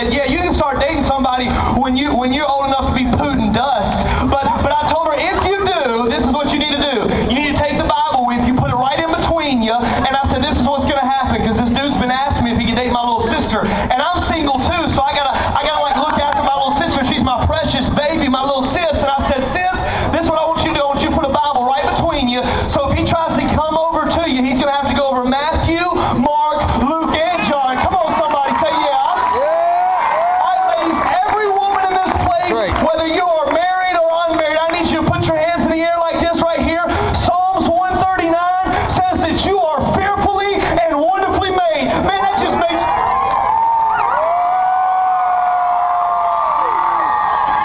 said, yeah, you can start dating somebody when you're old enough to be poot and dust. But I told her, if you do, this is what you need to do. You need to take the Bible with you, put it right in between you, and I said, this is what's going to happen, because this dude's been asking me if he can date my little sister, and I'm single too, so I gotta like look after my little sister. She's my precious baby, my little sis, and I said, sis, this is what I want you to do. I want you to put a Bible right between you, so if he tries to come over to you, he's going to have to go over Matthew, Mark, Luke, and John. Come on, somebody, say yeah. All right, ladies, every woman in this place, whether you are married or unmarried, I need you to put your hands in the air like this right here. Psalms 139 says that you are fearfully and wonderfully made. Man, that just makes...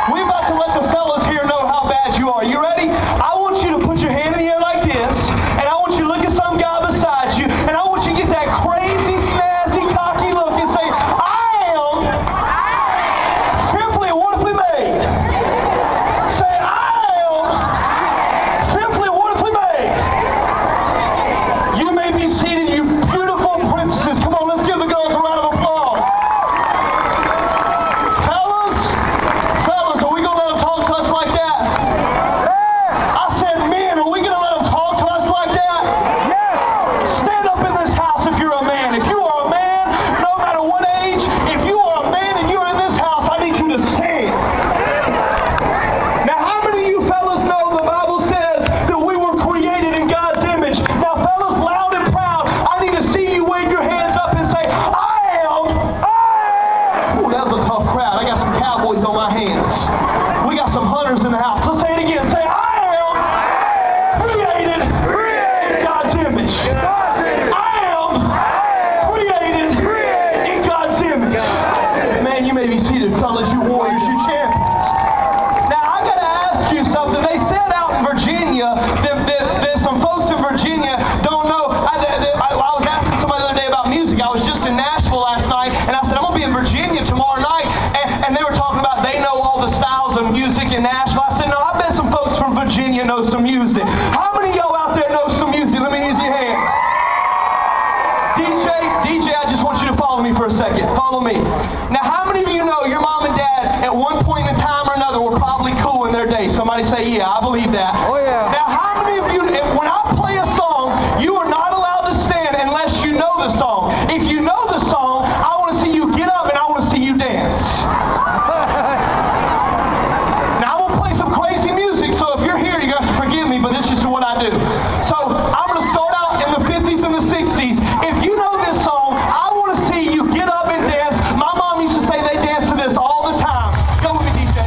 We're about to let the fellas here know how bad you are. You ready? I want you to put your hand in the air like this, and I want you to look at some guy beside you, and I want you to get that crazy, snazzy, cocky look and say, I am fearfully and wonderfully made. Say, I am fearfully and wonderfully made. You may be seated, you beautiful princesses. Come on, let's give the girls a round of applause. Fellas, are we going to let them talk to us like that? I said, men, are we going to let them talk to us like that? Stand up in this house if you're a man. If you are a man, no matter what age, if you are a man and you're in this house, I need you to stand. Now, how many of you fellas know the Bible says that we were created in God's image? Now, fellas, loud and proud, I need to see you wave your hands up and say, I am. Ooh, that was a tough crowd. I got some cowboys on my hands. We got some hunters in the house. Let's say it again. Say, I am created in God's image. I am created in God's image. Man, you may be seated, fellas. You warriors, you champions. Now, I got to ask you something. They said out in Virginia that some folks in Virginia don't know. I was asking somebody the other day about music. I was just in Nashville last night, and I said, I'm going to be in Virginia tomorrow night. And they were talking about they know all the styles of music in Nashville. I said, no, I bet some folks from Virginia know some music. How many of y'all out there know some music? Let me use your hands. DJ, I just want you to follow me for a second. Follow me. Now, how many of you know your mom and dad at one point in time or another were probably cool in their day? Somebody say, yeah, I believe that. Oh, yeah. Now, how many of you, when I play a song, you are not allowed to stand unless you know the song. If you know the song, I want to see you get up and I want to see you dance. Now, I'm going to play some crazy music, so if you're here, you're going to have to forgive me, but this is just what I do. So, I'm going to start out in the 50s and the 60s. If you know this song, I want to see you get up and dance. My mom used to say they dance to this all the time. Go with me, DJ.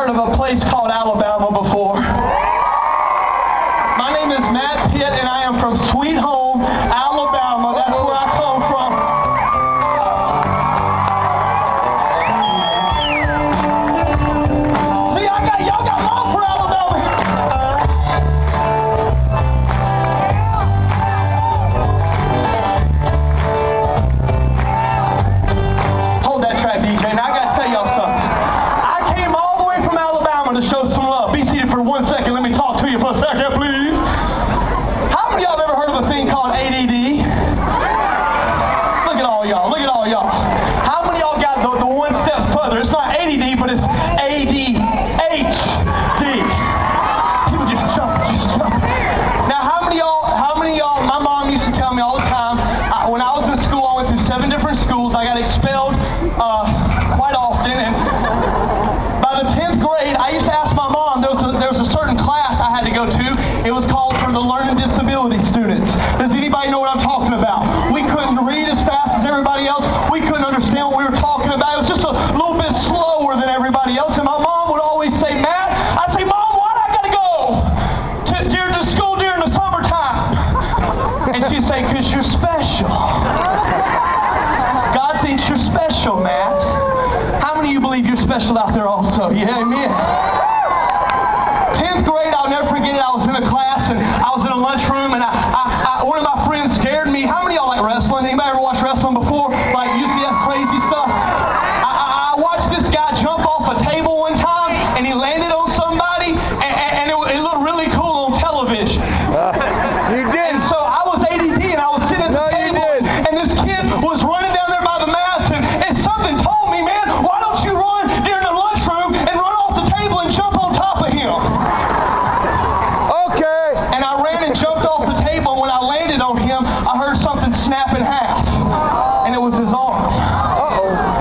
heard of a place called Alabama before? My name is Matt Pitt, and I am from Sweet Home, Alabama. That's where I come from. See, y'all got love for Alabama. Hold that track, DJ. Now I got to tell y'all something. I came all the way from Alabama to show some love. Be seated for 1 second. Let me talk to you for a second, please. How many of y'all have ever heard of a thing called ADD? Look at all y'all. Look at all y'all. How many of y'all got the one step further? It's not ADD, but it's ADHD. People just jump. Now, how many of y'all, my mom used to tell me all the time, when I was in school, I went through 7 different schools. I got expelled quite often, and by the 10th grade, I used to ask my mom, there was a certain class I had to go to. It was called for the learning disability students. Does anybody know what I'm talking about? We couldn't read as fast as everybody else. We couldn't understand what we were talking about. It was just a little bit slower than everybody else. And my mom would always say, Matt, I'd say, Mom, why'd I gotta go to school during the summertime? And she'd say, because you're special. God thinks you're special, Matt. How many of you believe you're special out there also? Yeah, amen. 10th grade, I'll never forget it. I was in a class and I was in a lunchroom, and one of my friends dared me. How many of y'all like wrestling? Anybody ever watched wrestling before? Like UCF crazy stuff? I watched this guy jump off a table one time, and he landed on somebody, and it looked really cool on television. You did. And so I was ADD, and I was sitting at the table, and this kid was running down there by the mats, and something told me, man, why don't you run during the lunchroom and run off the table and jump on top of him? Okay. And I ran and jumped off the table, and when I landed on him, I heard something snap in half, and it was his arm.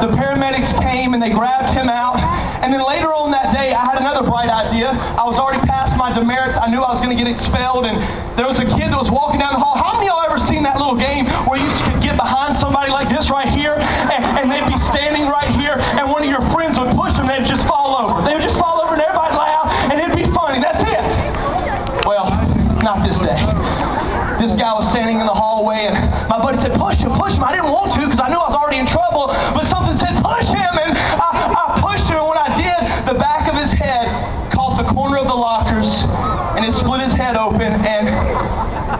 The paramedics came, and they grabbed him out, and then later on that day, I had another bright idea. I was already past my demerits. I knew I was going to get expelled, and there was a kid that was walking down the hall. How many of y'all ever seen that little game where you could get behind somebody like this right here, and they'd be standing right here, and one of your friends would push them, they'd just fall over. They would just fall over, and everybody laugh, and it'd be funny. That's it. Well, not this day. This guy was standing in the hallway, and my buddy said, push him. I didn't want to because I knew I was already in trouble, but something said, push him, and I pushed him, and when I did, the back of his head caught the corner of the lockers, and it split his head open, and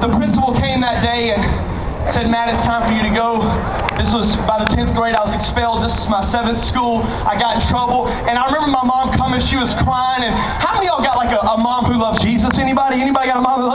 the principal came that day and said, Matt, it's time for you to go. This was by the 10th grade. I was expelled. This is my 7th school. I got in trouble, and I remember my mom coming. She was crying, and how many of y'all got like a mom who loves Jesus? Anybody got a mom who loves